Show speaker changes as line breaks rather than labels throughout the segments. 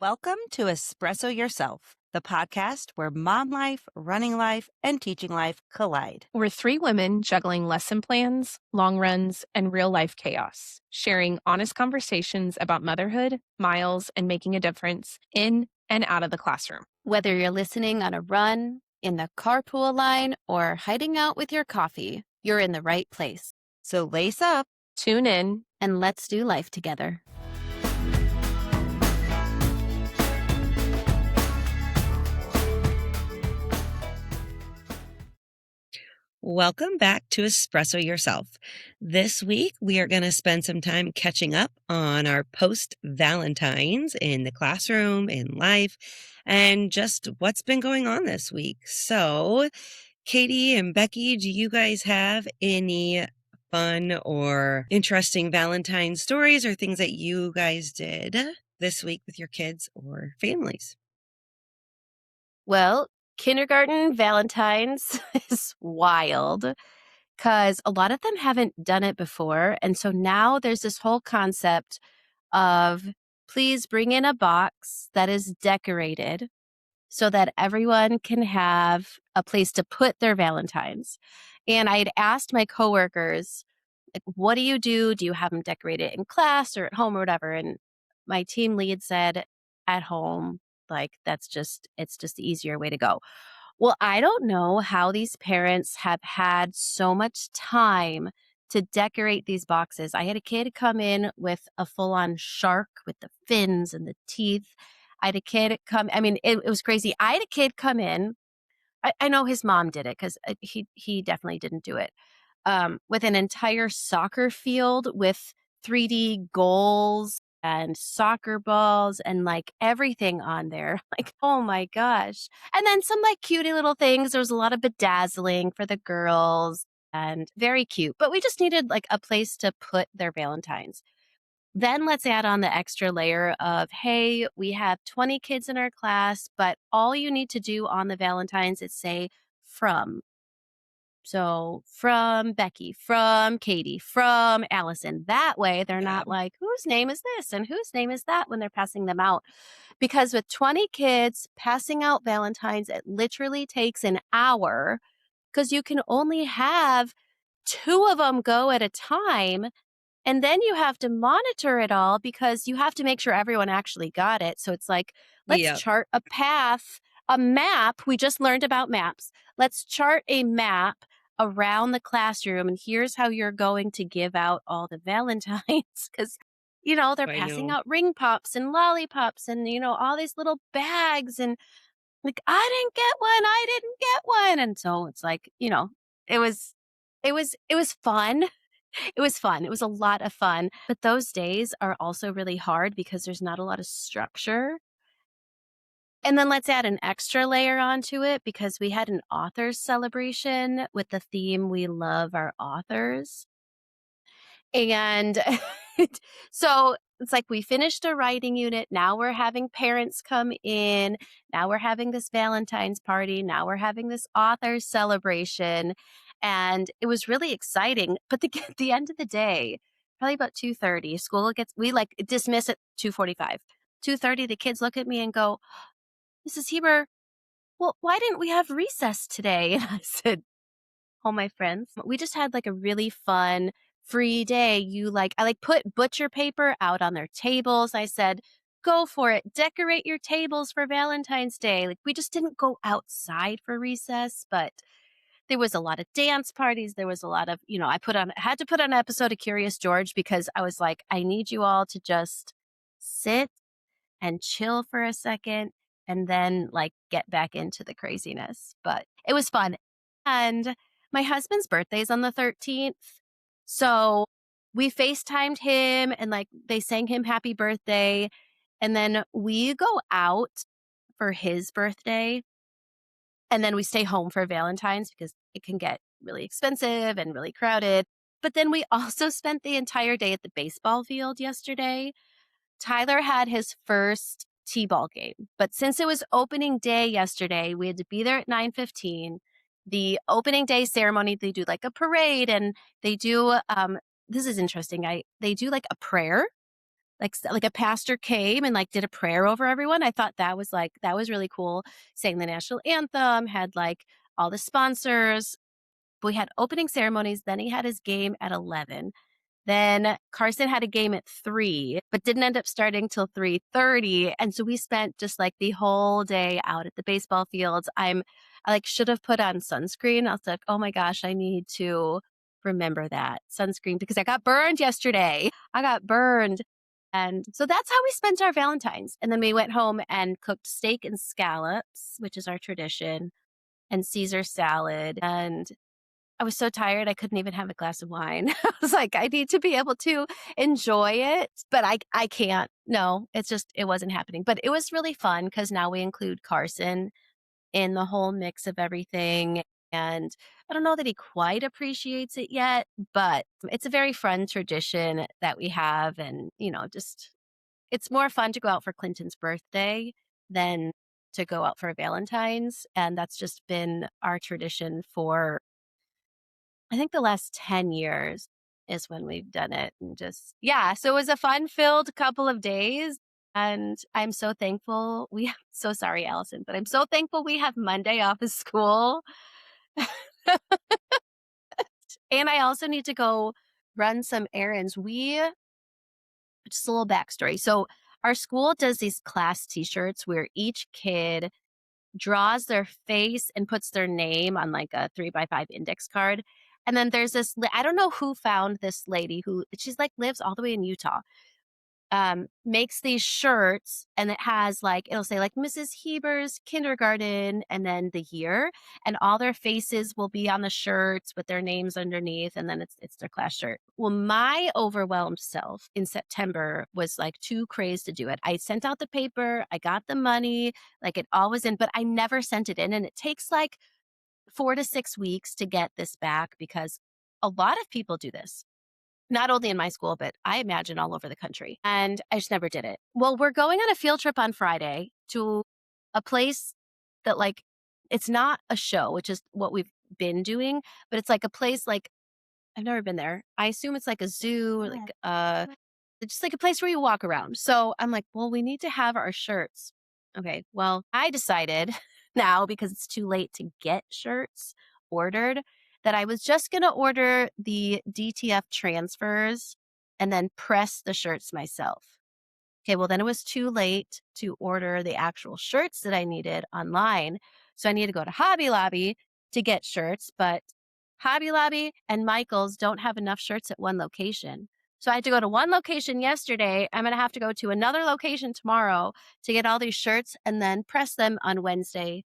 Welcome to Espresso Yourself, the podcast where mom life, running life, and teaching life collide.
We're three women juggling lesson plans, long runs, and real life chaos, sharing honest conversations about motherhood, miles, and making a difference in and out of the classroom.
Whether you're listening on a run, in the carpool line, or hiding out with your coffee, you're in the right place.
So lace up,
Tune in,
And let's do life together.
welcome back to Espresso Yourself. This week, we are going to spend some time catching up on our post-Valentines in the classroom, in life, and just what's been going on this week. So, Katie and Becky, do you guys have any fun or interesting Valentine stories or things that you guys did this week with your kids or families?
Well, kindergarten Valentine's is wild because a lot of them haven't done it before. And so now there's this whole concept of please bring in a box that is decorated so that everyone can have a place to put their Valentines. And I had asked my coworkers, like, what do you do? Do you have them decorated in class or at home or whatever? And my team lead said, at home, like it's just the easier way to go. Well, I don't know how these parents have had so much time to decorate these boxes. I had a kid come in with a full-on shark with the fins and the teeth. I had a kid come, it was crazy. I had a kid come in. I know his mom did it because he definitely didn't do it. With an entire soccer field with 3D goals and soccer balls and like everything on there. Like, oh my gosh. And then some like cutie little things. There was a lot of bedazzling for the girls and very cute. But we just needed like a place to put their Valentines. Then let's add on the extra layer of, hey, we have 20 kids in our class, but all you need to do on the Valentines is say from. So from Becky, from Katie, from Allison. That way they're not like, whose name is this and whose name is that when they're passing them out. Because with 20 kids passing out Valentines, it literally takes an hour because you can only have 2 of them go at a time. And then you have to monitor it all because you have to make sure everyone actually got it. So it's like, let's
Yep.
chart a path, a map. We just learned about maps. Let's chart a map around the classroom. And here's how you're going to give out all the Valentines. Because, they're
I
passing
know.
out ring pops and lollipops and, all these little bags. And like, I didn't get one. I didn't get one. And so it's like, it was, it was fun. It was fun. It was a lot of fun. But those days are also really hard because there's not a lot of structure. And then let's add an extra layer onto it because we had an authors celebration with the theme We Love Our Authors. And so it's like we finished a writing unit. Now we're having parents come in. Now we're having this Valentine's party. Now we're having this authors celebration. And it was really exciting. But at the end of the day, probably about 2:30, we like dismiss at 2:45. 2:30, the kids look at me and go, Mrs. Heber, well, why didn't we have recess today? And I said, oh, my friends, we just had like a really fun free day. I put butcher paper out on their tables. I said, go for it. Decorate your tables for Valentine's Day. Like we just didn't go outside for recess, but there was a lot of dance parties. There was a lot of, I had to put on an episode of Curious George because I was like, I need you all to just sit and chill for a second and then like get back into the craziness. But it was fun. And my husband's birthday is on the 13th. So we FaceTimed him and like they sang him happy birthday. And then we go out for his birthday. And then we stay home for Valentine's because it can get really expensive and really crowded. But then we also spent the entire day at the baseball field yesterday. Tyler had his first T-ball game, but since it was opening day yesterday, we had to be there at 9:15. The opening day ceremony, they do like a parade and they do, this is interesting. They do like a prayer like a pastor came and like did a prayer over everyone. I thought that was really cool. Sang the national anthem, had like all the sponsors. We had opening ceremonies. Then he had his game at 11. Then Carson had a game at 3, but didn't end up starting till 3:30, and so we spent just, like, the whole day out at the baseball fields. I, like, should have put on sunscreen. I was like, "Oh my gosh, I need to remember that sunscreen because I got burned yesterday." I got burned, and so that's how we spent our Valentines, and then we went home and cooked steak and scallops, which is our tradition, and Caesar salad, and I was so tired, I couldn't even have a glass of wine. I was like, "I need to be able to enjoy it," but I can't. No, it's just it wasn't happening, but it was really fun because now we include Carson in the whole mix of everything, and I don't know that he quite appreciates it yet, but it's a very fun tradition that we have, and, just it's more fun to go out for Clinton's birthday than to go out for Valentine's, and that's just been our tradition for I think the last 10 years is when we've done it and just yeah, so it was a fun-filled couple of days, and I'm so thankful so sorry, Allison, but I'm so thankful we have Monday off of school. And I also need to go run some errands. Just a little backstory. So our school does these class T-shirts where each kid draws their face and puts their name on like a 3x5 index card. And then there's I don't know who found this lady who she's like lives all the way in Utah. Makes these shirts and it has like it'll say like Mrs. Heber's kindergarten and then the year and all their faces will be on the shirts with their names underneath and then it's their class shirt. Well, my overwhelmed self in September was like too crazed to do it. I sent out the paper, I got the money, like it all was in, but I never sent it in and it takes like 4 to 6 weeks to get this back because a lot of people do this not only in my school, but I imagine all over the country. And I just never did it. Well, we're going on a field trip on Friday to a place that, like, it's not a show, which is what we've been doing, but it's like a place like I've never been there. I assume it's like a zoo or like it's just like a place where you walk around. So I'm like, well, we need to have our shirts. Okay. Well, I decided now because it's too late to get shirts ordered that I was just going to order the DTF transfers and then press the shirts myself. Okay, well, then it was too late to order the actual shirts that I needed online. So I need to go to Hobby Lobby to get shirts, but Hobby Lobby and Michael's don't have enough shirts at one location. So I had to go to one location yesterday. I'm going to have to go to another location tomorrow to get all these shirts and then press them on Wednesday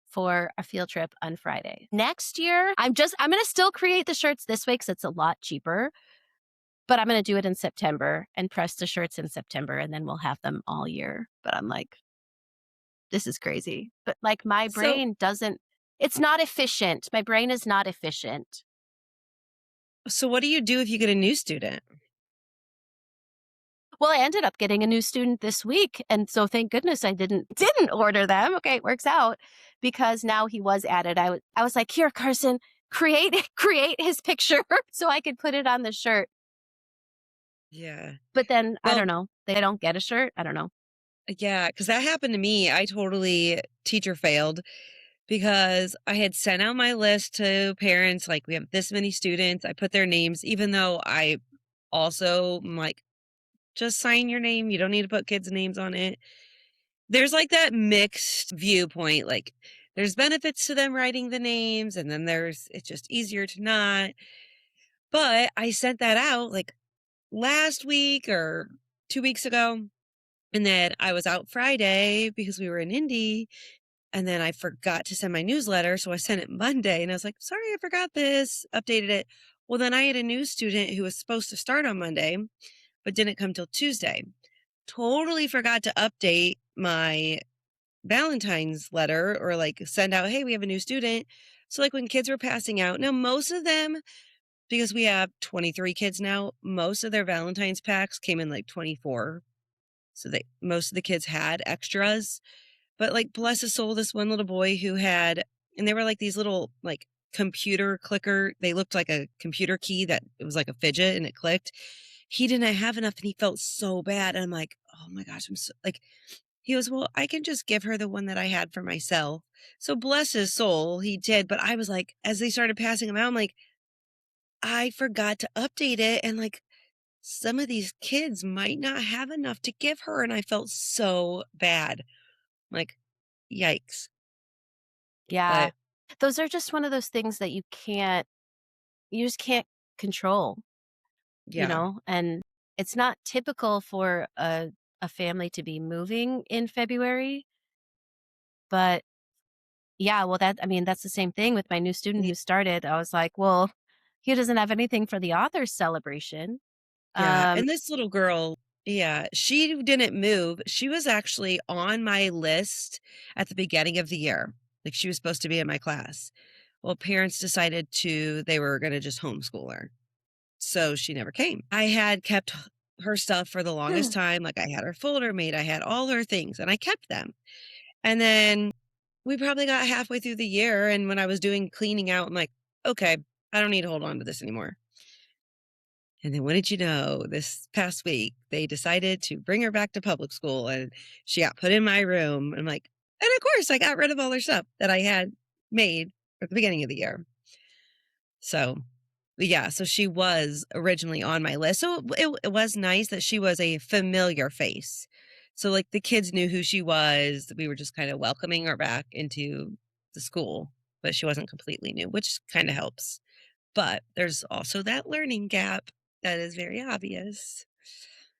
for a field trip on Friday. Next year, I'm going to still create the shirts this way because it's a lot cheaper, but I'm going to do it in September and press the shirts in September and then we'll have them all year. But I'm like, this is crazy. But like my
So
brain doesn't, it's not efficient. My brain is not efficient.
so what do you do if you get a new student?
Well, I ended up getting a new student this week, and so thank goodness I didn't order them. Okay, it works out because now he was added. I was like, here, Carson, create create his picture so I could put it on the shirt.
Yeah.
But then I
Well,
don't know. They don't get a shirt. I don't know.
yeah, because that happened to me. I totally teacher failed because I had sent out my list to parents, like, we have this many students. I put their names, even though I also am like, just sign your name. You don't need to put kids' names on it. There's like that mixed viewpoint. Like, there's benefits to them writing the names, and then it's just easier to not. But I sent that out like last week or 2 weeks ago. And then I was out Friday because we were in Indy. And then I forgot to send my newsletter. So I sent it Monday and I was like, sorry, I forgot this, updated it. Well, then I had a new student who was supposed to start on Monday, but didn't come till Tuesday. Totally forgot to update my Valentine's letter or like send out, hey, we have a new student. So, like, when kids were passing out, now most of them, because we have 23 kids now, most of their Valentine's packs came in like 24. So most of the kids had extras. But, like, bless his soul, this one little boy who had and they were like these little, like, computer clicker, they looked like a computer key that it was like a fidget and it clicked. he didn't have enough and he felt so bad. And I'm like, oh my gosh, I'm so like, he goes, well, I can just give her the one that I had for myself. So bless his soul, he did. But I was like, as they started passing them out, I'm like, I forgot to update it. And like, some of these kids might not have enough to give her. And I felt so bad. Like, yikes.
Yeah.
But
Those are just one of those things that you just can't control,
yeah,
and it's not typical for a family to be moving in February, but yeah, well, I mean, that's the same thing with my new student
yeah,
who started. I was like, well, he doesn't have anything for the author's celebration.
yeah.
Um,
And this little girl, yeah, she didn't move. She was actually on my list at the beginning of the year. Like she was supposed to be in my class. Well, parents decided they were going to just homeschool her. So she never came. I had kept her stuff for the longest time. Like I had her folder made, I had all her things, and I kept them. And then we probably got halfway through the year. And when I was doing cleaning out, I'm like, okay, I don't need to hold on to this anymore. And then what did you know? This past week, they decided to bring her back to public school and she got put in my room. I'm like, and of course, I got rid of all her stuff that I had made at the beginning of the year. So, yeah, so she was originally on my list. So it was nice that she was a familiar face. So, like, the kids knew who she was. We were just kind of welcoming her back into the school, but she wasn't completely new, which kind of helps. But there's also that learning gap that is very obvious.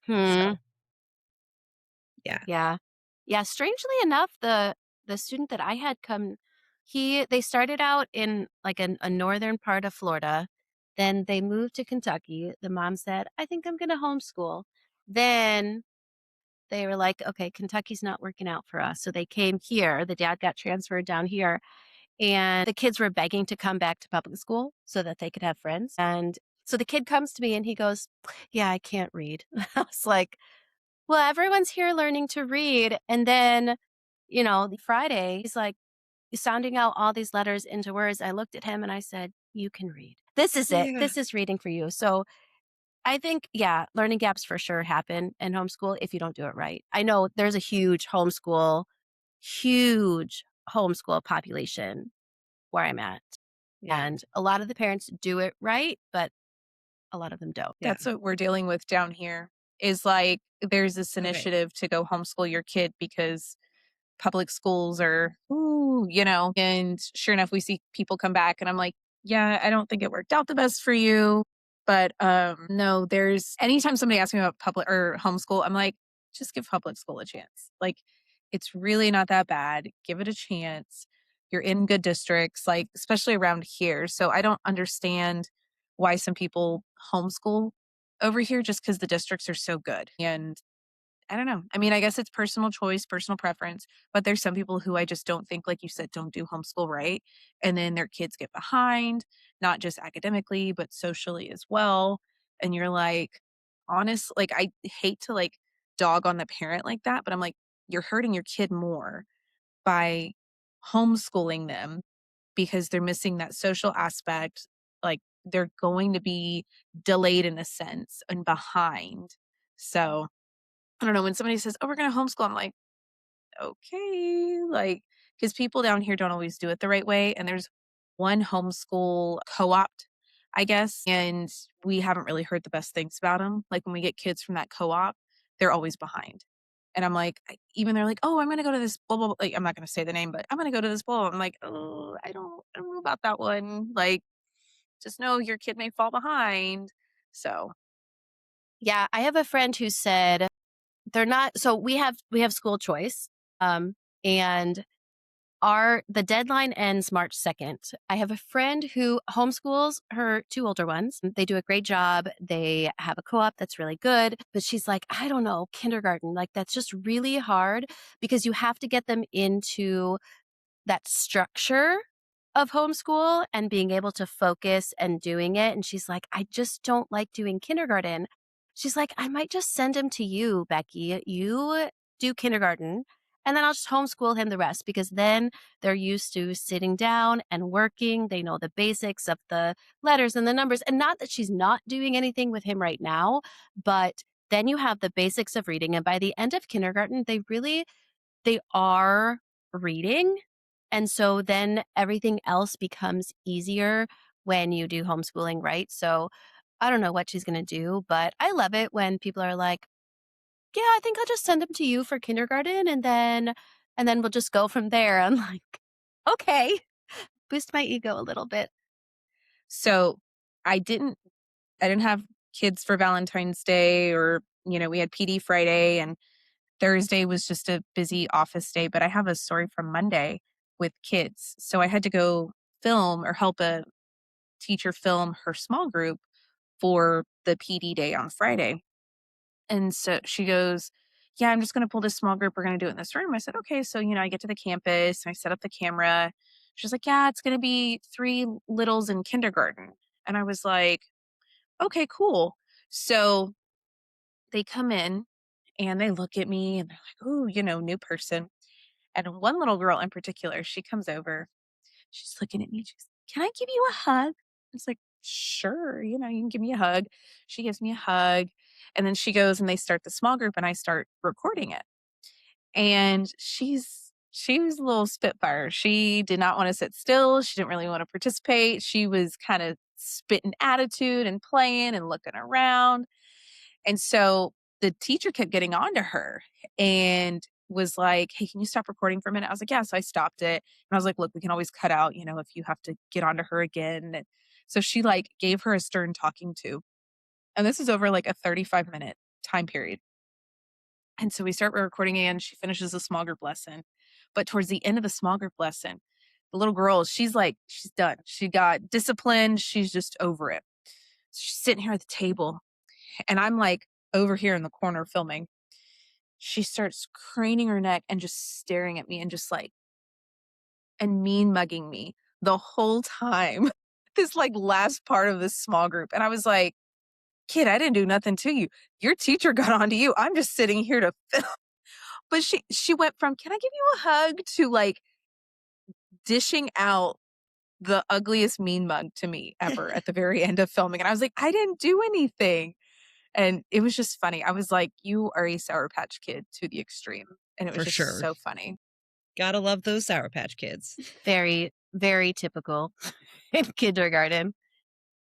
hmm,
So, yeah.
yeah. Yeah, strangely enough, the student that I had come, they started out in like a northern part of Florida. Then they moved to Kentucky. The mom said, I think I'm gonna homeschool. Then they were like, okay, Kentucky's not working out for us. So they came here. The dad got transferred down here. And the kids were begging to come back to public school so that they could have friends. And so the kid comes to me and he goes, yeah, I can't read. I was like, well, everyone's here learning to read. And then, the Friday, he's like sounding out all these letters into words. I looked at him and I said, you can read. This is it.
Yeah.
This is reading for you. So I think, yeah, learning gaps for sure happen in homeschool if you don't do it right. I know there's a huge homeschool population where I'm at.
Yeah.
And a lot of the parents do it right, but a lot of them don't.
Yeah.
That's what we're dealing with down here is like there's this
Okay.
initiative to go homeschool your kid because public schools are, and sure enough, we see people come back and I'm like, yeah, I don't think it worked out the best for you. But no, there's anytime somebody asks me about public or homeschool, I'm like, just give public school a chance. Like, it's really not that bad. Give it a chance. You're in good districts, like, especially around here. So I don't understand why some people homeschool over here just because the districts are so good. And I don't know. I mean, I guess it's personal choice, personal preference, but there's some people who I just don't think, like you said, don't do homeschool right. And then their kids get behind, not just academically, but socially as well. And you're like, honest, like, I hate to like dog on the parent like that, but I'm like, you're hurting your kid more by homeschooling them because they're missing that social aspect. Like, they're going to be delayed in a sense and behind. So, I don't know, when somebody says, "Oh, we're gonna homeschool," I'm like, "Okay," like, because people down here don't always do it the right way, and there's one homeschool co-opt, I guess, and we haven't really heard the best things about them. Like, when we get kids from that co-op, they're always behind, and I'm like, even they're like, "Oh, I'm gonna go to this blah, blah, blah," like, I'm not gonna say the name, but, "I'm gonna go to this blah," blah." I'm like, "Oh, I don't know about that one." Like, just know your kid may fall behind. So,
Yeah, I have a friend who said they're not so we have school choice. And the deadline ends March 2nd. I have a friend who homeschools her two older ones. They do a great job. They have a co-op that's really good, but she's like, I don't know, kindergarten, like that's just really hard because you have to get them into that structure of homeschool and being able to focus and doing it. And she's like, I just don't like doing kindergarten. She's like, I might just send him to you, Becky. You do kindergarten. And then I'll just homeschool him the rest because then they're used to sitting down and working. They know the basics of the letters and the numbers. And not that she's not doing anything with him right now, but then you have the basics of reading. And by the end of kindergarten, they are reading. And so then everything else becomes easier when you do homeschooling, right? So I don't know what she's going to do, but I love it when people are like, yeah, I think I'll just send them to you for kindergarten and then we'll just go from there. I'm like, okay, boost my ego a little bit.
So I didn't I didn't have kids for Valentine's Day, or, we had PD Friday, and Thursday was just a busy office day, but I have a story from Monday with kids. So I had to go film or help a teacher film her small group for the PD day on Friday. And so she goes, yeah, I'm just going to pull this small group. We're going to do it in this room. I said, okay. So, I get to the campus and I set up the camera. She's like, yeah, it's going to be three littles in kindergarten. And I was like, okay, cool. So they come in and they look at me and they're like, ooh, new person. And one little girl in particular, she comes over. She's looking at me. She goes, can I give you a hug? It's like, sure, you can give me a hug. She gives me a hug. And then she goes and they start the small group and I start recording it. And she was a little spitfire. She did not want to sit still. She didn't really want to participate. She was kind of spitting attitude and playing and looking around. And so the teacher kept getting on to her and was like, hey, can you stop recording for a minute? I was like, yeah. So I stopped it. And I was like, look, we can always cut out, if you have to get onto her again. And so she like gave her a stern talking to. And this is over like a 35-minute time period. And so we start recording again. She finishes a small group lesson. But towards the end of the small group lesson, the little girl, she's done. She got disciplined. She's just over it. She's sitting here at the table. And I'm like over here in the corner filming. She starts craning her neck and just staring at me and just like, and mean mugging me the whole time. This like last part of this small group. And I was like, kid, I didn't do nothing to you. Your teacher got on to you. I'm just sitting here to film. But she went from, can I give you a hug, to like dishing out the ugliest mean mug to me ever at the very end of filming. And I was like, I didn't do anything. And it was just funny. I was like, you are a Sour Patch Kid to the extreme. And it was
For
just
sure.
so funny.
Gotta love those Sour Patch Kids.
Very, very typical in kindergarten.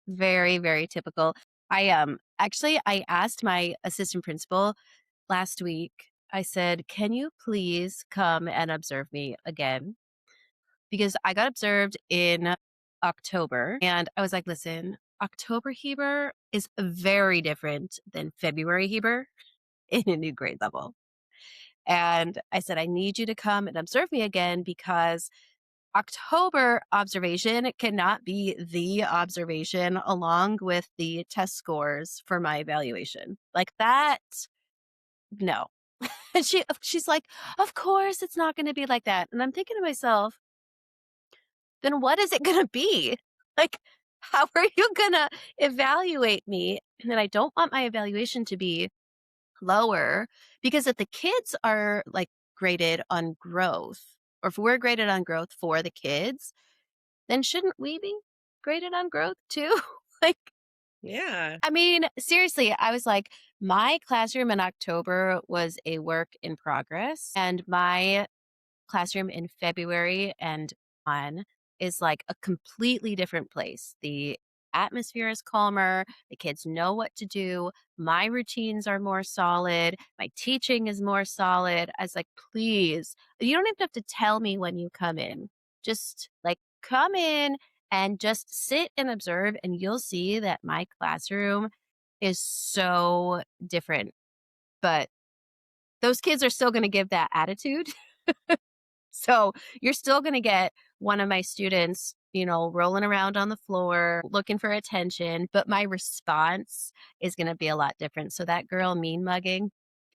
Very, very typical. I asked my assistant principal last week. I said, "Can you please come and observe me again?" Because I got observed in October and I was like, "Listen, October Heber is very different than February Heber in a new grade level." And I said, "I need you to come and observe me again because October observation cannot be the observation along with the test scores for my evaluation. Like that, no." And she's like, "Of course it's not going to be like that." And I'm thinking to myself, then what is it going to be? Like, how are you going to evaluate me? And then I don't want my evaluation to be lower because if the kids are like graded on growth, or if we're graded on growth for the kids, then shouldn't we be graded on growth too? Like,
Yeah.
I mean, seriously, I was like, my classroom in October was a work in progress, and my classroom in February and on is like a completely different place. The atmosphere is calmer, the kids know what to do, my routines are more solid, my teaching is more solid. I was like, please, you don't even have to tell me when you come in. Just like come in and just sit and observe, and you'll see that my classroom is so different. But those kids are still going to give that attitude. So you're still going to get one of my students, rolling around on the floor, looking for attention, but my response is going to be a lot different. So that girl mean mugging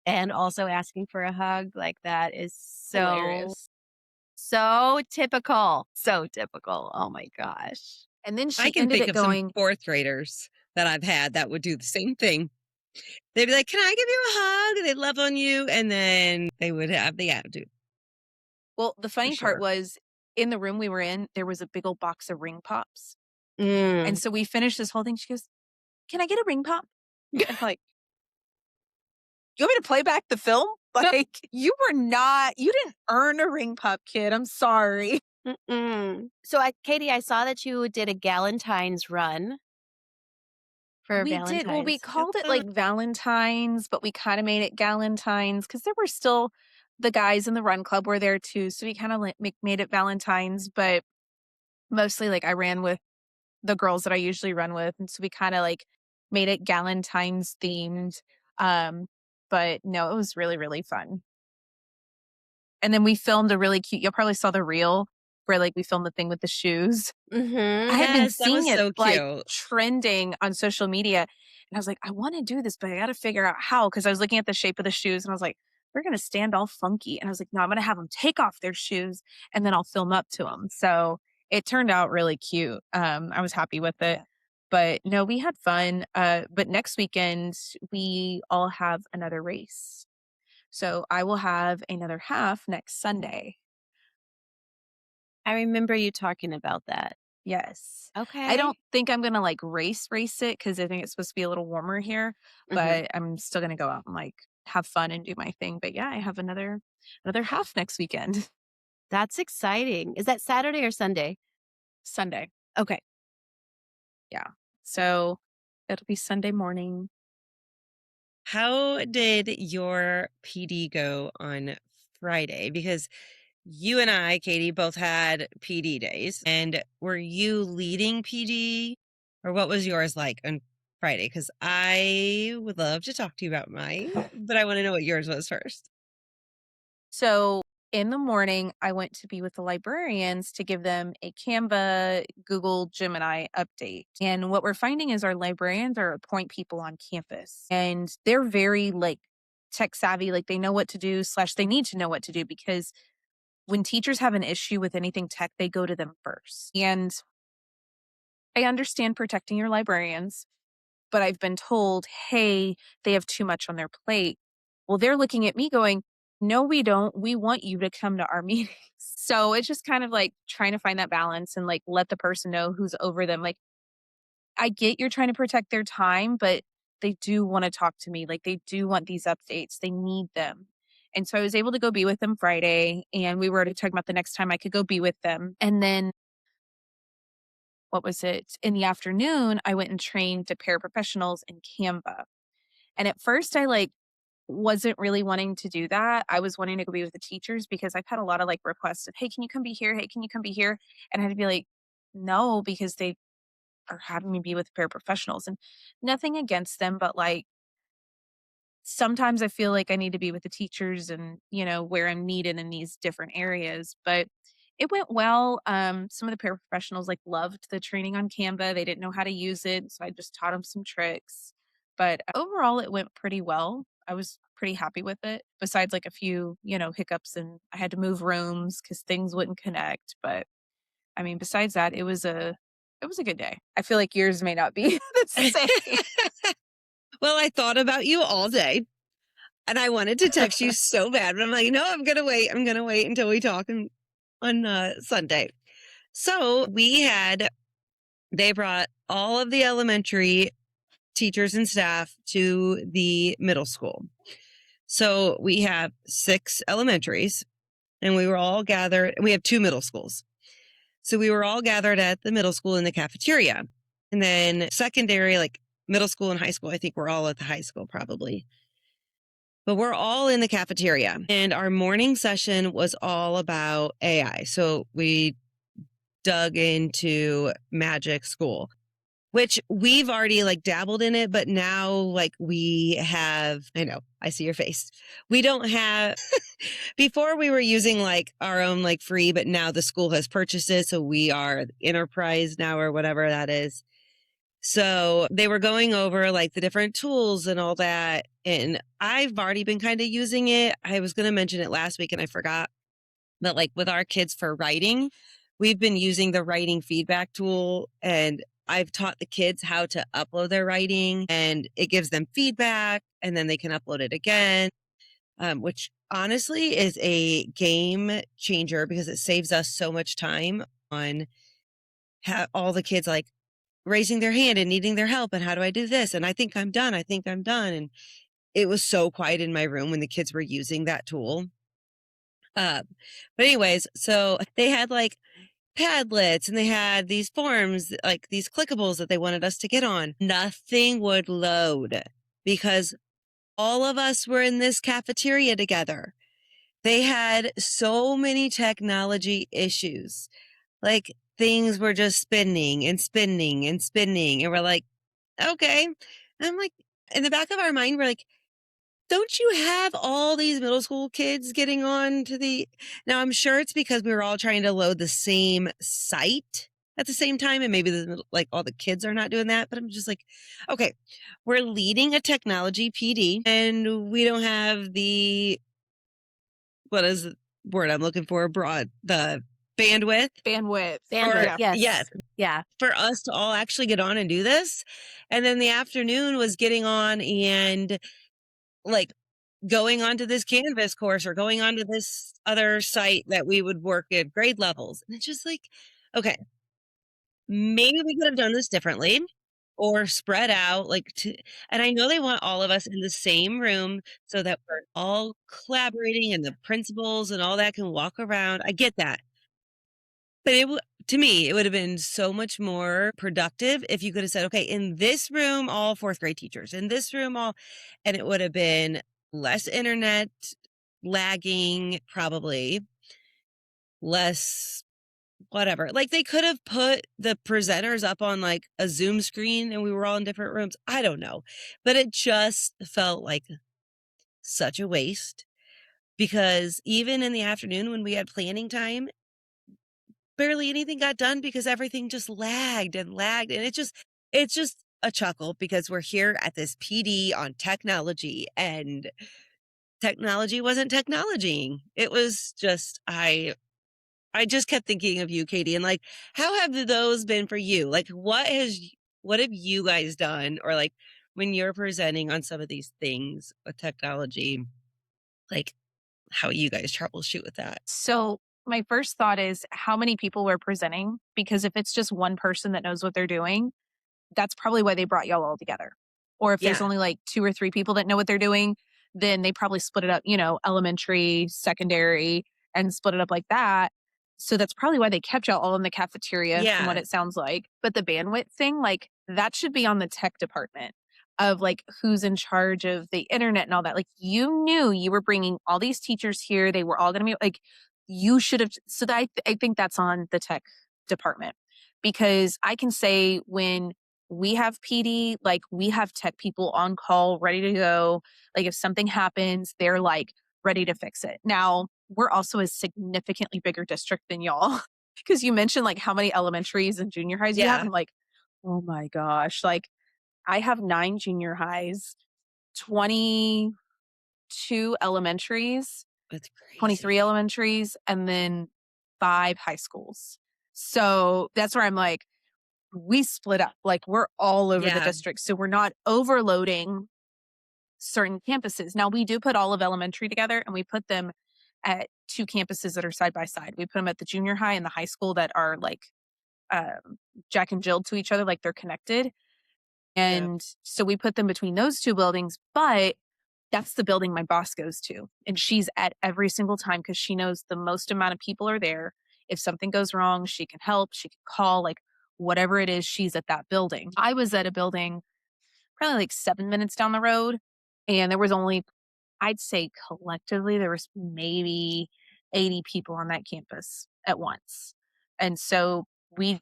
and also asking for a hug, like that is
Hilarious.
so typical. So typical. Oh my gosh.
And then
I
she
can
ended
think
it
of some
going,
fourth graders that I've had that would do the same thing. They'd be like, can I give you a hug? And they'd love on you. And then they would have the attitude.
Well, the
for
funny part
sure.
was in the room we were in, there was a big old box of ring pops. And
Mm.
so we finished this whole thing. She goes, "Can I get a ring pop?" And I'm like, "You want me to play back the film? Like, you didn't earn a ring pop, kid. I'm sorry."
Mm-mm. So, Katie, I saw that you did a Galentine's run for
We did. Well, we
Valentine's. How
called it
Uh,
like Valentine's, but we kind of made it Galentine's because there were still the guys in the run club were there too. So we kind of like made it Valentine's, but mostly like I ran with the girls that I usually run with. And so we kind of like made it Galentine's themed. Um, but no, it was really, really fun. And then we filmed a really cute, you'll probably saw the reel where like we filmed the thing with the shoes. I
Mm-hmm.
had been
yes, that
seeing
was
it,
so
like,
cute.
trending on social media, and I was like, "I wanna do this, but I gotta figure out how." Because I was looking at the shape of the shoes, and I was like, "They're gonna stand all funky," and I was like, "No, I'm gonna have them take off their shoes, and then I'll film up to them." So, it turned out really cute. I was happy with it. But, no, we had fun, but next weekend, we all have another race. So, I will have another half next Sunday.
I remember you talking about that.
Yes. I
Okay.
don't think I'm gonna, like, race it because I think it's supposed to be a little warmer here,
Mhm.
but I'm still gonna go out and, like, have fun and do my thing, but yeah, I have another half next weekend.
That's exciting. Is that Saturday or Sunday?
Sunday,
Okay.
yeah. So, it'll be Sunday morning.
How did your PD go on Friday? Because you and I, Katie, both had PD days. And were you leading PD or what was yours like on Friday? Because I would love to talk to you about mine, but I want to know what yours was first.
So, in the morning, I went to be with the librarians to give them a Canva, Google Gemini update. And what we're finding is our librarians are point people on campus, and they're very like tech savvy, like they know what to do, slash, they need to know what to do because when teachers have an issue with anything tech, they go to them first. And I understand protecting your librarians, but I've been told, hey, they have too much on their plate. Well, they're looking at me going, no, we don't. We want you to come to our meetings. So it's just kind of like trying to find that balance and like let the person know who's over them. Like, I get you're trying to protect their time, but they do want to talk to me. Like, they do want these updates, they need them. And so I was able to go be with them Friday, and we were already talking about the next time I could go be with them. And then what was it? In the afternoon, I went and trained to paraprofessionals in Canva. And at first I like wasn't really wanting to do that. I was wanting to go be with the teachers because I've had a lot of like requests of, hey, can you come be here? Hey, can you come be here? And I had to be like, no, because they are having me be with paraprofessionals and nothing against them, but like sometimes I feel like I need to be with the teachers and, you know, where I'm needed in these different areas. But it went well. Some of the paraprofessionals like loved the training on Canva. They didn't know how to use it. So I just taught them some tricks. But overall, it went pretty well. I was pretty happy with it, besides like a few, you know, hiccups and I had to move rooms because things wouldn't connect. But I mean, besides that, it was a good day. I feel like yours may not be the same.
Well, I thought about you all day and I wanted to text you so bad, but I'm like, no, I'm going to wait. I'm going to wait until we talk on Sunday. So they brought all of the elementary teachers and staff to the middle school. So we have 6 elementaries and we were all gathered. We have 2 middle schools. So we were all gathered at the middle school in the cafeteria. And then secondary, like middle school and high school, I think we're all at the high school probably. But we're all in the cafeteria. And our morning session was all about AI. So we dug into Magic School, which we've already like dabbled in it, but now like we have, I know, I see your face. We don't have, before we were using like our own like free, but now the school has purchased it. So we are enterprise now or whatever that is. So they were going over like the different tools and all that. And I've already been kind of using it. I was going to mention it last week and I forgot. But like with our kids for writing, we've been using the writing feedback tool and I've taught the kids how to upload their writing and it gives them feedback and then they can upload it again, which honestly is a game changer because it saves us so much time on all the kids like raising their hand and needing their help. And how do I do this? And I think I'm done. I think I'm done. And it was so quiet in my room when the kids were using that tool. Uh, but anyways, so they had like Padlets and they had these forms, like these clickables that they wanted us to get on. Nothing would load because all of us were in this cafeteria together. They had so many technology issues. Like things were just spinning and spinning and spinning. And we're like, okay. And I'm like, in the back of our mind, we're like, don't you have all these middle school kids getting on to the. Now, I'm sure it's because we were all trying to load the same site at the same time. And maybe like all the kids are not doing that. But I'm just like, okay, we're leading a technology PD and we don't have what is the word I'm looking for? The bandwidth.
Bandwidth.
Bandwidth,
Yes.
Yeah.
For us to all actually get on and do this. And then the afternoon was getting on and like going onto this Canvas course or going onto this other site that we would work at grade levels. And it's just like, okay, maybe we could have done this differently or spread out and I know they want all of us in the same room so that we're all collaborating and the principals and all that can walk around. I get that. But to me, it would have been so much more productive if you could have said, okay, in this room, all fourth grade teachers, in this room, and it would have been less internet lagging, probably less whatever. Like they could have put the presenters up on like a Zoom screen and we were all in different rooms. I don't know. But it just felt like such a waste because even in the afternoon when we had planning time, barely anything got done because everything just lagged and lagged. And it's just a chuckle because we're here at this PD on technology and technology wasn't technologying. It was just, I just kept thinking of you, Katie, and like, how have those been for you? Like, what have you guys done? Or like when you're presenting on some of these things with technology, like how you guys troubleshoot with that?
So my first thought is how many people were presenting? Because if it's just one person that knows what they're doing, that's probably why they brought y'all all together. Or if there's
Yeah.
only like 2 or 3 people that know what they're doing, then they probably split it up, elementary, secondary, and split it up like that. So that's probably why they kept y'all all in the cafeteria from what
Yeah.
it sounds like. But the bandwidth thing, like that should be on the tech department of like who's in charge of the internet and all that. Like you knew you were bringing all these teachers here. They were all going to be like, you should have. So that I think that's on the tech department because I can say when we have PD, like we have tech people on call, ready to go. Like if something happens, they're like ready to fix it. Now, we're also a significantly bigger district than y'all because you mentioned like how many elementaries and junior highs you have.
Yeah.
And I'm like, oh my gosh, like I have 9 junior highs, 22 elementaries,
It's
23
crazy.
elementaries, and then 5 high schools. So that's where I'm like, we split up. Like we're all over the
Yeah.
district. So we're not overloading certain campuses. Now we do put all of elementary together and we put them at 2 campuses that are side by side. We put them at the junior high and the high school that are like Jack and Jill to each other, like they're connected.
Yeah.
And so we put them between those 2 buildings, but that's the building my boss goes to. And she's at every single time because she knows the most amount of people are there. If something goes wrong, she can help, she can call, like whatever it is, she's at that building. I was at a building probably like 7 minutes down the road, and there was only, I'd say collectively, there was maybe 80 people on that campus at once. And so the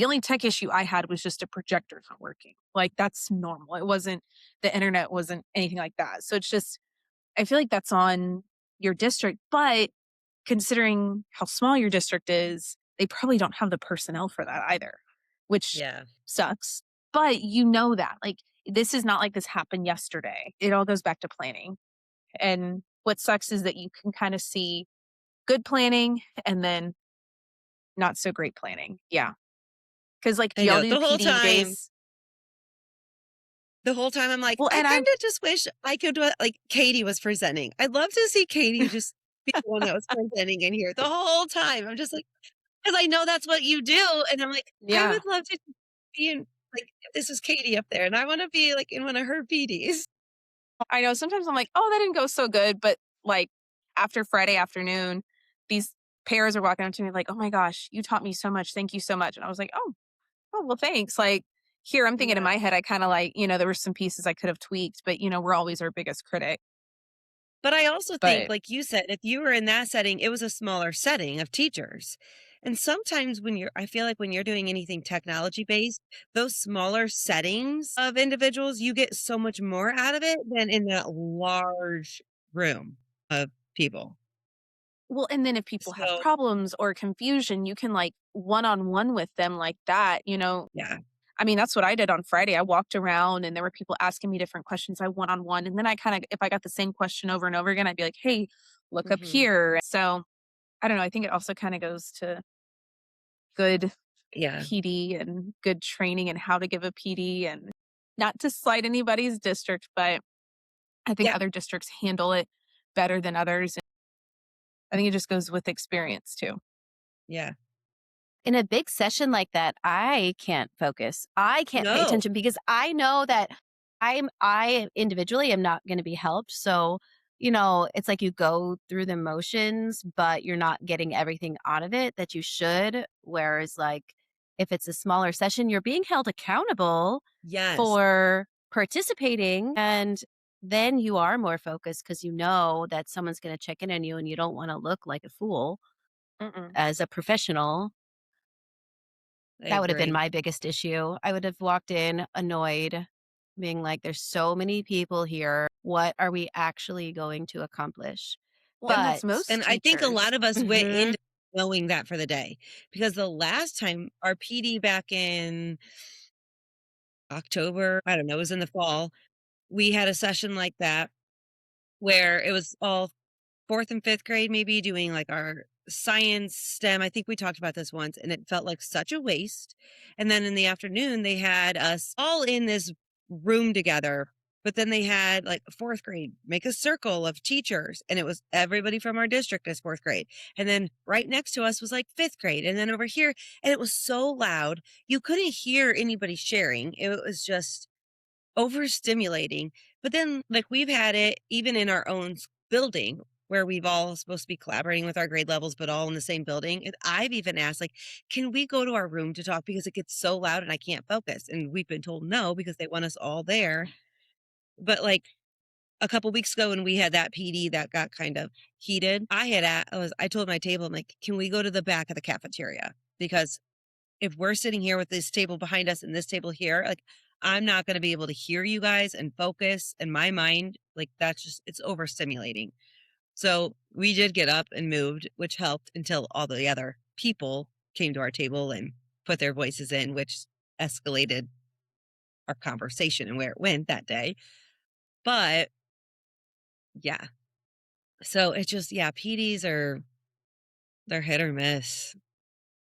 only tech issue I had was just a projector not working. Like that's normal. It wasn't, the internet wasn't anything like that. So it's just, I feel like that's on your district, but considering how small your district is, they probably don't have the personnel for that either, which
Yeah.
sucks. But you know that, like, this is not like this happened yesterday. It all goes back to planning. And what sucks is that you can kind of see good planning and then not so great planning. Yeah. Cause like, do
I
y'all
know
do
the whole
PD
time.
days?
The whole time I'm like,
Well,
I
and I
kinda just wish I could, like, Katie was presenting. I'd love to see Katie just be the one that was presenting in here the whole time. I'm just like, 'cause I know that's what you do, and I'm like, I
yeah.
would love to be in, like, if this was Katie up there, and I wanna be, like, in one of her PDs.
I know sometimes I'm like, "Oh, that didn't go so good," but, like, after Friday afternoon, these pairs are walking up to me like, "Oh my gosh, you taught me so much. Thank you so much." And I was like, "Oh, well, thanks." Like, here, I'm thinking in
Yeah.
my head, I kinda like, there were some pieces I could have tweaked, but, we're always our biggest critic.
But I also think,
But
like you said, if you were in that setting, it was a smaller setting of teachers. And sometimes when I feel like when you're doing anything technology based, those smaller settings of individuals, you get so much more out of it than in that large room of people.
well, and then if people have
So,
problems or confusion, you can, like, one-on-one with them like that.
yeah.
I mean, that's what I did on Friday. I walked around and there were people asking me different questions. I one-on-one, and then I kinda if I got the same question over and over again, I'd be like, "Hey, look up
Hmm.
here." So, I don't know, I think it also kinda goes to good
Yeah.
PD and good training and how to give a PD, and not to slight anybody's district, but I think
Yeah.
other districts handle it better than others. I think it just goes with experience too.
Yeah.
In a big session like that, I can't focus. I can't pay
No.
attention because I know that I individually am not gonna be helped. So, it's like you go through the motions, but you're not getting everything out of it that you should. Whereas, like, if it's a smaller session, you're being held accountable
Yes.
for participating, and then you are more focused because you know that someone's gonna check in on you and you don't wanna look like a fool
Mm-mm.
as a professional.
I
That would have been
agree.
my biggest issue. I would have walked in annoyed, being like, "There's so many people here. What are we actually going to accomplish?"
Well, and that's
But
most
And I think a
teachers.
lot of us went
Mhm.
into knowing that for the day because the last time our PD back in October, I don't know, it was in the fall, we had a session like that where it was all 4th and 5th grade maybe doing, like, our science, STEM. I think we talked about this once, and it felt like such a waste. And then in the afternoon, they had us all in this room together, but then they had, like, 4th grade make a circle of teachers, and it was everybody from our district as 4th grade. And then right next to us was, like, 5th grade, and then over here, and it was so loud, you couldn't hear anybody sharing. It was just overstimulating. But then, like, we've had it even in our own building where we've all supposed to be collaborating with our grade levels, but all in the same building. And I've even asked, like, can we go to our room to talk because it gets so loud and I can't focus? And we've been told no because they want us all there. But like a couple weeks ago when we had that PD that got kind of heated, I told my table, I'm like, can we go to the back of the cafeteria? Because if we're sitting here with this table behind us and this table here, like I'm not going to be able to hear you guys and focus and my mind, like that's just it's overstimulating. So we did get up and moved, which helped until all the other people came to our table and put their voices in, which escalated our conversation and where it went that day. But yeah. So it just yeah, PDs are they're hit or miss.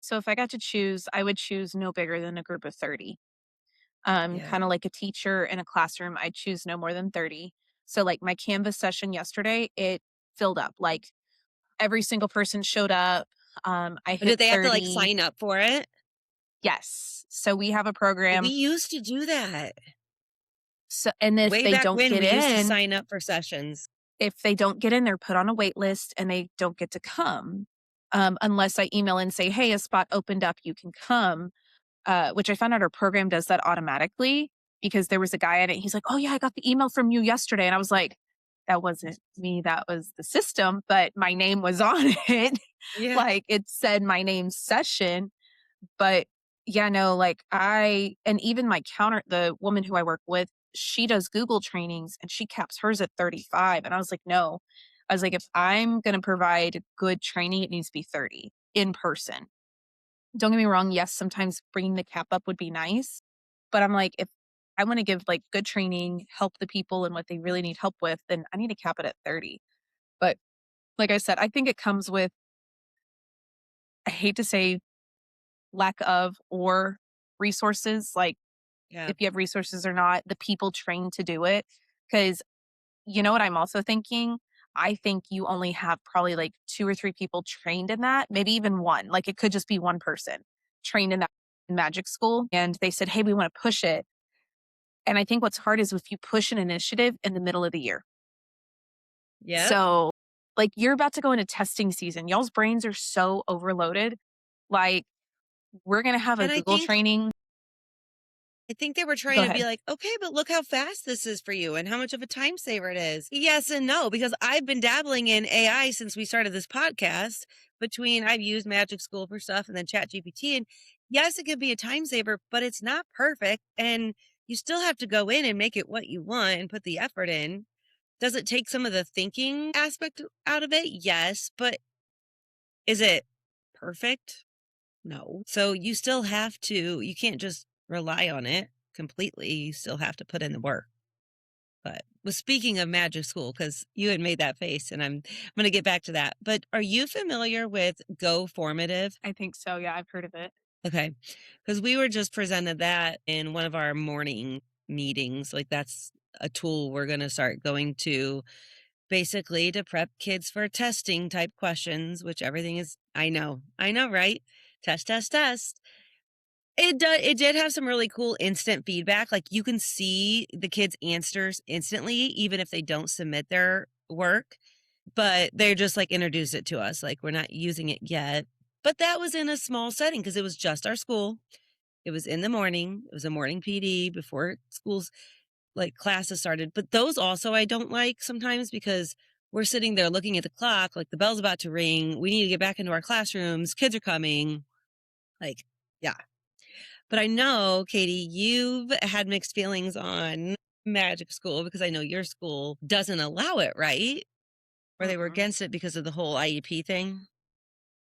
So if I got to choose, I would choose no bigger than a group of 30.
Yeah.
Kind of like a teacher in a classroom, I choose no more than 30. So like my Canvas session yesterday, it filled up. Like every single person showed up. I
But did
hit
they have to like
30.
sign up for it?
Yes. So we have a
We
program.
used to do that.
So and if
Way
they
back
don't
when
get
we used to
in,
sign up for sessions.
they're put on a wait list and they don't get to come. Unless I email and say, "Hey, a spot opened up, you can come." Which I found out our program does that automatically because there was a guy in it. He's like, "Oh yeah, I got the email from you yesterday," and I was like, "That wasn't me. That was the system." But my name was on it.
Yeah.
Like it said my name session. But yeah, no, like and even the woman who I work with, she does Google trainings and she caps hers at 35. And I was like, no. I was like, if I'm going to provide good training, it needs to be 30 in person. Don't get me wrong. Yes, sometimes bringing the cap up would be nice. But I'm like, if I want to give like good training, help the people and what they really need help with, then I need to cap it at 30. But like I said, I think it comes with, I hate to say lack of or resources. Like
Yeah.
if you have resources or not, the people trained to do it. Because you know what I'm also thinking? I think you only have probably like 2 or 3 people trained in that, maybe even 1. Like, it could just be 1 person trained in that in magic school, and they said, "Hey, we wanna push it." And I think what's hard is if you push an initiative in the middle of the year.
Yep.
So, like, you're about to go into testing season. Y'all's brains are so overloaded. Like, we're gonna have a
And
Google training.
I think they were trying
Go
to be
ahead.
like, okay, but look how fast this is for you and how much of a time saver it is. Yes and no, because I've been dabbling in AI since we started this podcast. Between I've used Magic School for stuff and then Chat GPT. And yes, it could be a time saver, but it's not perfect. And you still have to go in and make it what you want and put the effort in. Does it take some of the thinking aspect out of it? Yes. But is it perfect? No. So you still have to, you can't just rely on it completely. You still have to put in the work. But well, speaking of magic school, because you had made that face and I'm gonna get back to that. But are you familiar with Go Formative?
I think so, yeah, I've heard of it.
Okay. Because we were just presented that in one of our morning meetings. Like that's a tool we're gonna start going to basically to prep kids for testing type questions, which everything is I know, right? Test, test, test. It did have some really cool instant feedback, like, you can see the kids' answers instantly, even if they don't submit their work, but they're just, like, introduce it to us, like, we're not using it yet, but that was in a small setting because it was just our school. It was in the morning, it was a morning PD before school's, like, classes started, but those also I don't like sometimes because we're sitting there looking at the clock, like, the bell's about to ring, we need to get back into our classrooms, kids are coming, like, yeah. But I know, Katie, you've had mixed feelings on magic school because I know your school doesn't allow it, right? Or they were
Mm-mm.
against it because of the whole IEP thing?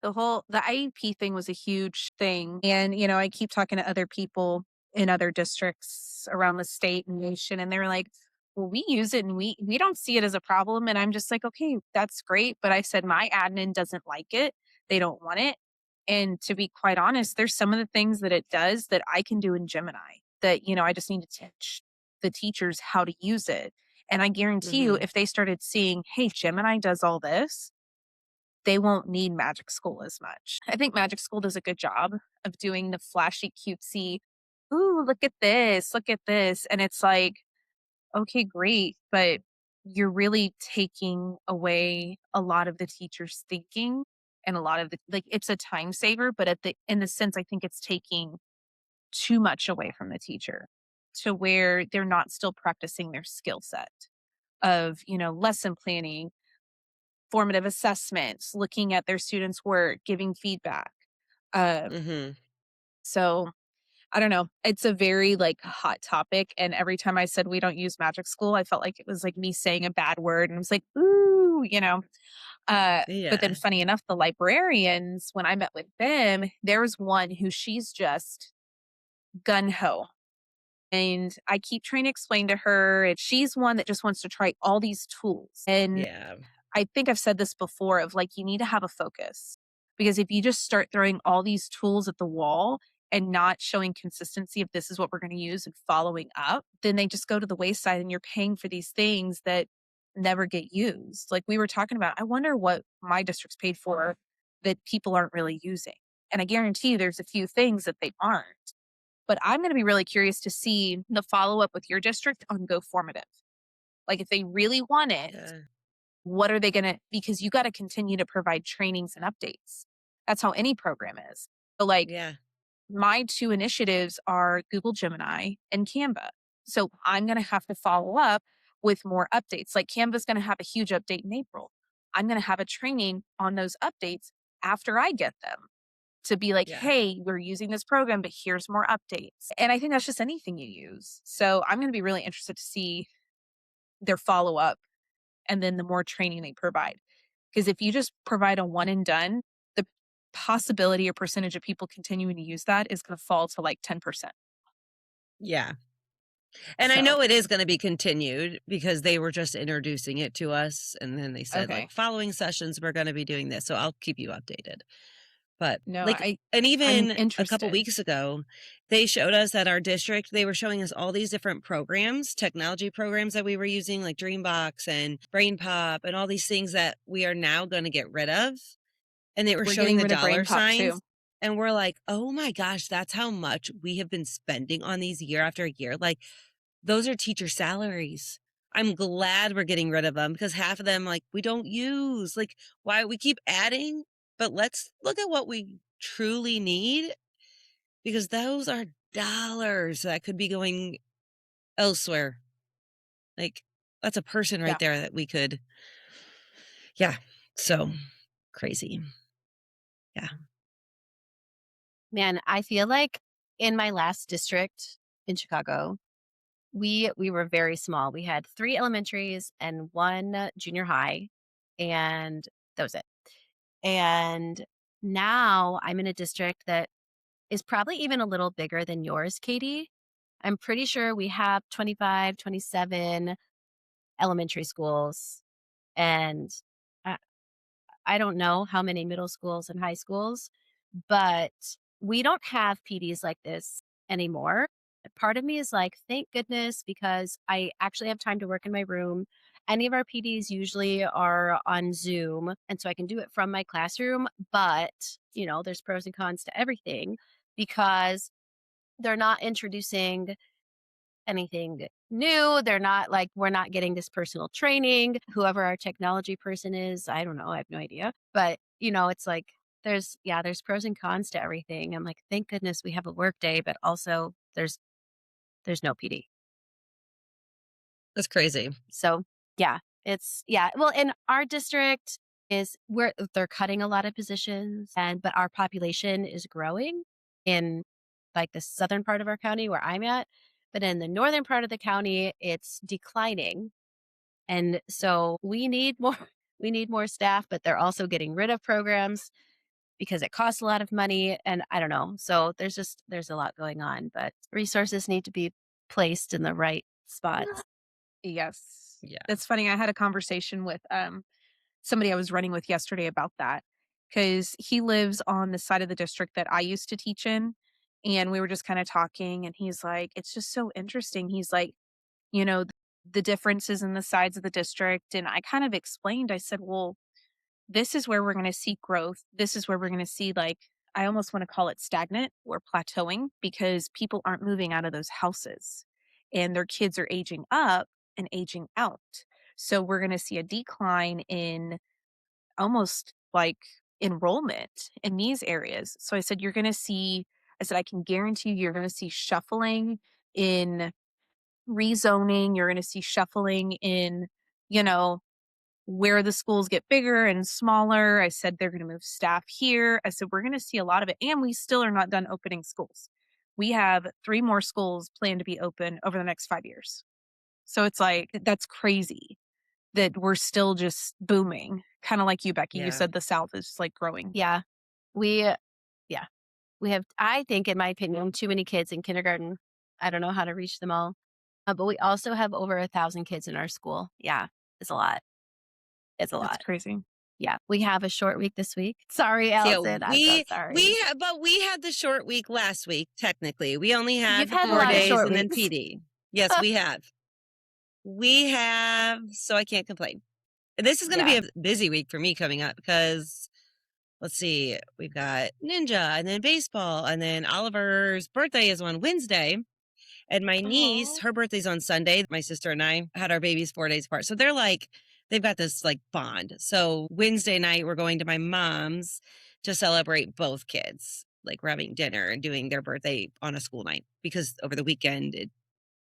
The IEP thing was a huge thing, and, I keep talking to other people in other districts around the state and nation, and they're like, "Well, we use it and we don't see it as a problem," and I'm just like, "Okay, that's great," but I said, "My admin doesn't like it. They don't want it." And to be quite honest, there's some of the things that it does that I can do in Gemini that, I just need to teach the teachers how to use it. And I guarantee you,
Mhm.
if they started seeing, "Hey, Gemini does all this," they won't need Magic School as much. I think Magic School does a good job of doing the flashy, cutesy, "Ooh, look at this," and it's like, "Okay, great," but you're really taking away a lot of the teacher's thinking and a lot of the like, it's a time saver, but in the sense, I think it's taking too much away from the teacher to where they're not still practicing their skill set of, lesson planning, formative assessments, looking at their students' work, giving feedback. Um,
Mhm.
so I don't know. It's a very like hot topic. And every time I said we don't use magic school, I felt like it was like me saying a bad word. And I was like, ooh. But then
Yeah.
funny enough, the librarians, when I met with them, there was one who she's just gun ho. And I keep trying to explain to her, and she's one that just wants to try all these tools. And
Yeah.
I think I've said this before of like, you need to have a focus because if you just start throwing all these tools at the wall and not showing consistency of this is what we're going to use and following up, then they just go to the wayside and you're paying for these things that never get used. Like we were talking about, I wonder what my district's paid for that people aren't really using. And I guarantee you there's a few things that they aren't. But I'm going to be really curious to see the follow up with your district on Go Formative. Like if they really want it,
Yeah.
what are they gonna because you gotta continue to provide trainings and updates. That's how any program is. So, like,
Yeah.
my 2 initiatives are Google Gemini and Canva. So, I'm gonna have to follow up with more updates. Like, Canva's gonna have a huge update in April. I'm gonna have a training on those updates after I get them to be like,
Yeah.
"Hey, we're using this program, but here's more updates." And I think that's just anything you use. So, I'm gonna be really interested to see their follow-up and then the more training they provide. Because if you just provide a one and done, the possibility or percentage of people continuing to use that is going to fall to like 10%.
Yeah. And I
So,
know it is gonna be continued because they were just introducing it to us, and then they said, like,
okay.
"Following sessions, we're gonna be doing this," so I'll keep you updated. But,
No,
like, and
I'm
even a couple
interested.
weeks ago, they showed us at our district, they were showing us all these different programs, technology programs that we were using, like Dreambox and Brain Pop and all these things that we are now gonna get rid of, and they were
We're
showing
getting
the
rid of Brain
dollar
Pop too.
signs, and we're like, "Oh my gosh, that's how much we have been spending on these year after year." Like, those are teacher salaries. I'm glad we're getting rid of them because half of them, like, we don't use. Like, why we keep adding, but let's look at what we truly need because those are dollars that could be going elsewhere. Like, that's a person right
Yeah.
there that we could, yeah. So crazy. Yeah.
Man, I feel like in my last district in Chicago, we were very small. We had 3 elementaries and 1 junior high, and that was it. And now I'm in a district that is probably even a little bigger than yours, Katie. I'm pretty sure we have 25, 27 elementary schools, and I I don't know how many middle schools and high schools, but we don't have PDs like this anymore. Part of me is like, thank goodness, because I actually have time to work in my room. Any of our PDs usually are on Zoom, and so I can do it from my classroom. But, there's pros and cons to everything because they're not introducing anything new. They're not like, we're not getting this personal training. Whoever our technology person is, I don't know. I have no idea. But, it's like there's pros and cons to everything. I'm like, thank goodness we have a work day, but also there's no PD.
That's crazy.
So yeah, yeah. Well, in our district is where they're cutting a lot of positions but our population is growing in like the southern part of our county where I'm at. But in the northern part of the county, it's declining. And so we need more we need more staff, but they're also getting rid of programs because it costs a lot of money. And I don't know. So there's a lot going on, but resources need to be placed in the right spots.
Yes.
Yeah.
That's funny. I had a conversation with somebody I was running with yesterday about that because he lives on the side of the district that I used to teach in. And we were just kind of talking, and he's like, it's just so interesting. He's like, you know, the differences in the sides of the district. And I kind of explained, I said, well, this is where we're going to see growth. This is where we're going to see, like, I almost want to call it stagnant or plateauing because people aren't moving out of those houses and their kids are aging up and aging out. So we're going to see a decline in almost like enrollment in these areas. So I said, you're going to see, I said, I can guarantee you're going to see shuffling in rezoning. You're going to see shuffling in, you know, where the schools get bigger and smaller. I said they're going to move staff here. I said we're going to see a lot of it. And we still are not done opening schools. We have 3 more schools planned to be open over the next 5 years. So it's like, that's crazy that we're still just booming. Kind of like you, Becky. You
Yeah.
said the South is like growing.
Yeah. We yeah. We have, I think, in my opinion, too many kids in kindergarten. I don't know how to reach them all. But we also have over 1,000 kids in our school. Yeah, it's a lot. It's a
That's
lot.
crazy.
Yeah, we have a short week this week. Sorry,
So yeah,
Allison. I'm so sorry.
but we had the short week last week, technically. We only
You've
had the
had a
4
lot of
days
short
and then
weeks.
PD. Yes, we have. We have, so I can't complain. This is gonna be
Yeah.
a busy week for me coming up because let's see, we've got ninja and then baseball, and then Oliver's birthday is on Wednesday. And my niece,
Oh,
her birthday's on Sunday. My sister and I had our babies 4 days apart. So they're like, they've got this like bond. So Wednesday night, we're going to my mom's to celebrate both kids. Like we're having dinner and doing their birthday on a school night because over the weekend,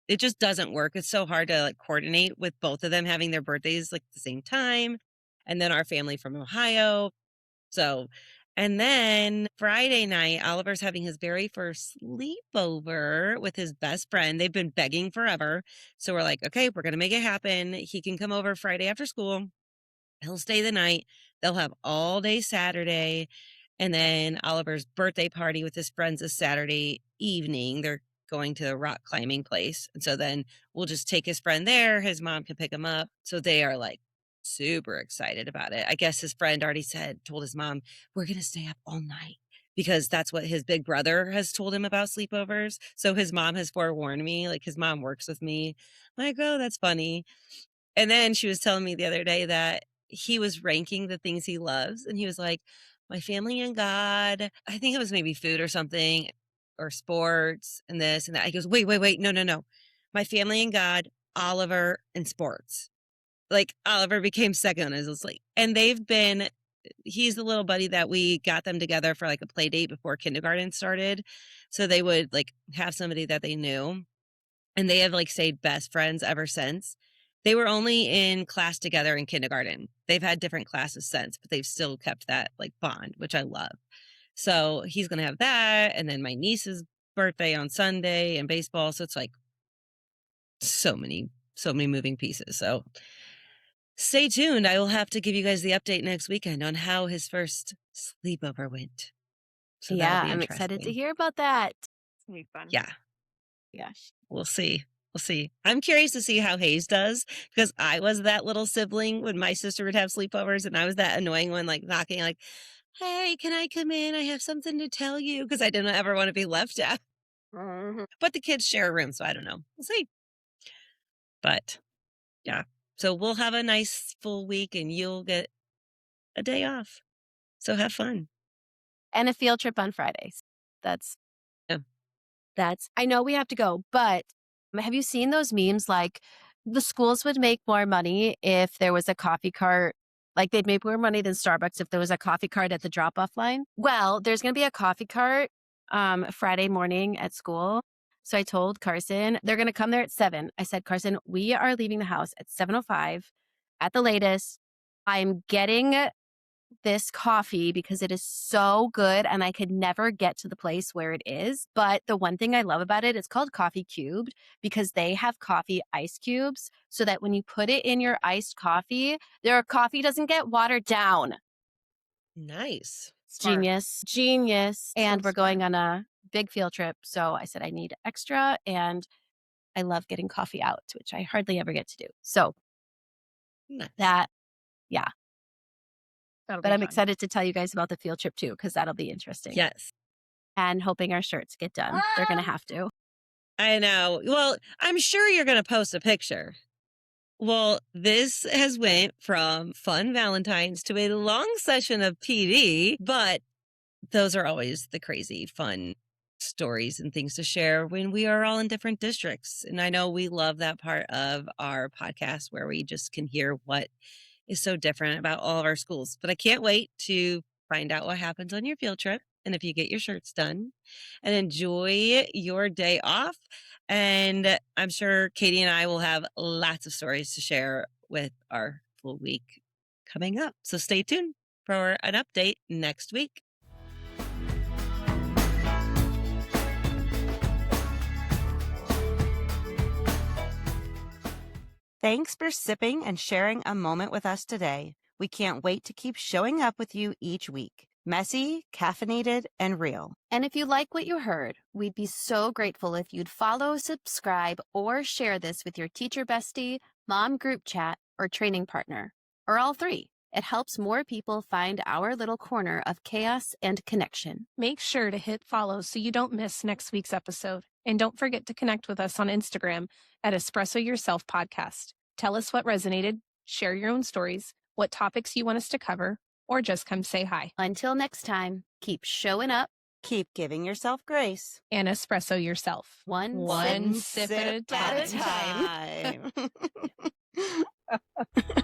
it just doesn't work. It's so hard to like coordinate with both of them having their birthdays like the same time. And then our family from Ohio. So, and then Friday night, Oliver's having his very first sleepover with his best friend. They've been begging forever. So we're like, okay, we're going to make it happen. He can come over Friday after school. He'll stay the night. They'll have all day Saturday. And then Oliver's birthday party with his friends is Saturday evening. They're going to a rock climbing place. And so then we'll just take his friend there. His mom can pick him up. So they are like super excited about it. I guess his friend already told his mom, we're going to stay up all night. because that's what his big brother has told him about sleepovers. So his mom has forewarned me, like his mom works with me. I'm like, oh, that's funny. And then she was telling me the other day that he was ranking the things he loves. And he was like, my family and God. I think it was maybe food or something, or sports and this and that. He goes, wait. No. My family and God, Oliver, and sports. Like Oliver became second on his list. Like, and he's the little buddy that we got them together for like a play date before kindergarten started. So they would like have somebody that they knew, and they have like stayed best friends ever since. They were only in class together in kindergarten. They've had different classes since, but they've still kept that like bond, which I love. So he's going to have that. And then my niece's birthday on Sunday and baseball. So it's like so many moving pieces. So stay tuned. I will have to give you guys the update next weekend on how his first sleepover went. So that'll
Yeah,
be
I'm excited to
interesting.
hear about that.
It's gonna be fun.
Yeah,
Gosh.
we'll see. We'll see. I'm curious to see how Hayes does, because I was that little sibling when my sister would have sleepovers, and I was that annoying one, like knocking, like, hey, can I come in? I have something to tell you, because I didn't ever want to be left out.
Mhm.
But the kids share a room, so I don't know. We'll see. But yeah. So we'll have a nice full week and you'll get a day off. So have fun.
And a field trip on Fridays. That's
Yeah.
I know we have to go, but have you seen those memes like the schools would make more money if there was a coffee cart? Like they'd make more money than Starbucks if there was a coffee cart at the drop off line. Well, there's going to be a coffee cart Friday morning at school. So I told Carson, they're going to come there at 7. I said, Carson, we are leaving the house at 7:05 at the latest. I'm getting this coffee because it is so good and I could never get to the place where it is. But the one thing I love about it, it's called Coffee Cubed because they have coffee ice cubes so that when you put it in your iced coffee, their coffee doesn't get watered down.
Nice.
Smart.
Genius. And
So
we're going
smart.
on a big field trip. So I said, I need extra. And I love getting coffee out, which I hardly ever get to do. So
Nice.
that, yeah.
That'll
But
be
I'm
fun.
excited to tell you guys about the field trip too, because that'll be interesting.
Yes.
And hoping our shirts get done. They're going to have to.
I know. Well, I'm sure you're going to post a picture. Well, this has went from fun Valentines to a long session of PD, but those are always the crazy fun stories and things to share when we are all in different districts. And I know we love that part of our podcast where we just can hear what is so different about all of our schools. But I can't wait to find out what happens on your field trip and if you get your shirts done, and enjoy your day off. And I'm sure Katie and I will have lots of stories to share with our full week coming up. So stay tuned for an update next week. Thanks for sipping and sharing a moment with us today. We can't wait to keep showing up with you each week. Messy, caffeinated, and real.
And if you like what you heard, we'd be so grateful if you'd follow, subscribe, or share this with your teacher bestie, mom group chat, or training partner, or all three. It helps more people find our little corner of chaos and connection.
Make sure to hit follow so you don't miss next week's episode. And don't forget to connect with us on Instagram at Espresso Yourself Podcast. Tell us what resonated, share your own stories, what topics you want us to cover, or just come say hi.
Until next time, keep showing up,
Keep giving yourself grace.
And espresso yourself.
one
sip at a time.
time.